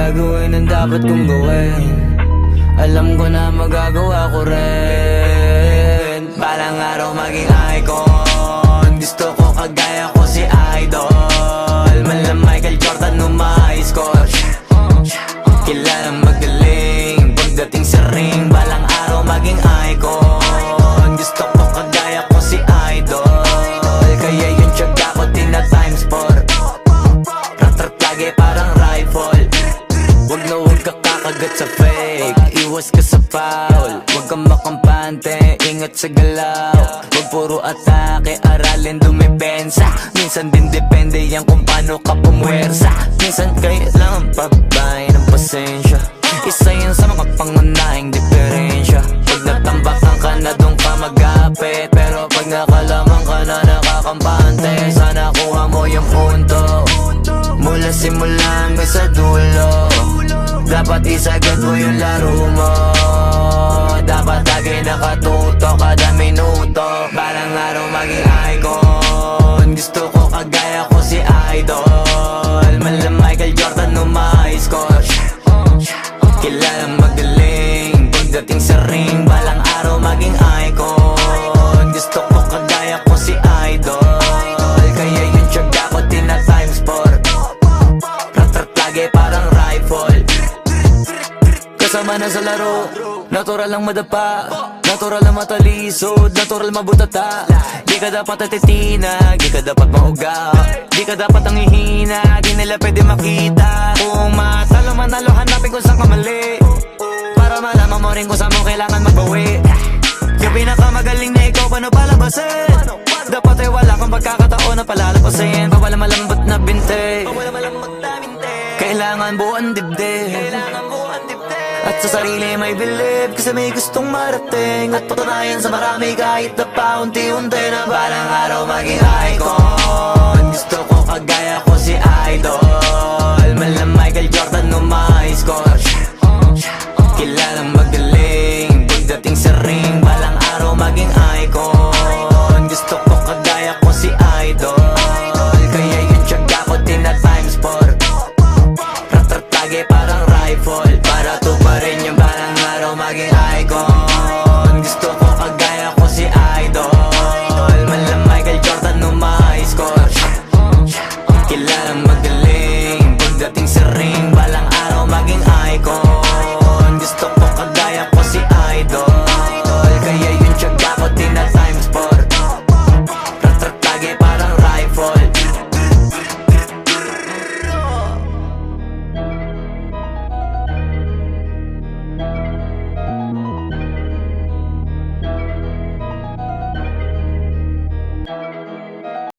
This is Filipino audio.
gagawin ang dapat kong gawin. Alam ko na magagawa ko rin. Balang araw maging icon. Gusto ko kagaya ko si Idol. Mala Michael Jordan nung ma-high score. Kilalang magaling pagdating sa ring. Balang araw maging icon. Gusto ko kagaya ko si Idol. Kaya yung tiyaga ko tina-times 4. Rat-rat lagi parang rifle. Wag na wag ka kakagat sa fake. Iwas ka sa foul. Wag kang makampante, ingat sa galaw. Wag puro atake, aralin dumipensa. Minsan din depende yan kung paano ka pumwersa. Minsan kailangan pabay ng pasensya. Isa yan sa mga pangunahing diferensya. Pag natambakan ka na doon ka mag-apit. Pero pag nakalaman ka na nakakampante, sana kuha mo yung punto. Mula simula hanggang sa dulo. Dapat isagad mo yung laro mo. Dapat lagi nakatuto kada minuto. Balang araw maging icon. Gusto ko kagaya ko si Idol. Mala Michael Jordan nung ma-high score. Kilalang magaling pagdating sa ring. Balang araw maging icon. Gusto ko kagaya ko si Idol. Kaya yung tiyaga ko tina-times 4. Rat-rat lagi parang rifle. Kasama na sa laro, natural lang madapa, natural lang matalisod, natural mabutata. Di ka dapat atitina, di ka dapat mauga, di ka dapat ang ihina, di nila pwede makita. Kung matalo manalo, hanapin kung saan ka mali, para malaman mo rin kung saan mo kailangan magbawi. Yung pinakamagaling na ikaw, paano palabasin? Dapat ay wala kang pagkakataon na palalapasin. Bawala malambot na binte, kailangan buuan dibdib. At sa sarili may believe, kasi may gustong marating. At patunayan sa marami kahit na paunti-unti na balang araw maging icon. Gusto ko kagaya ko si Idol.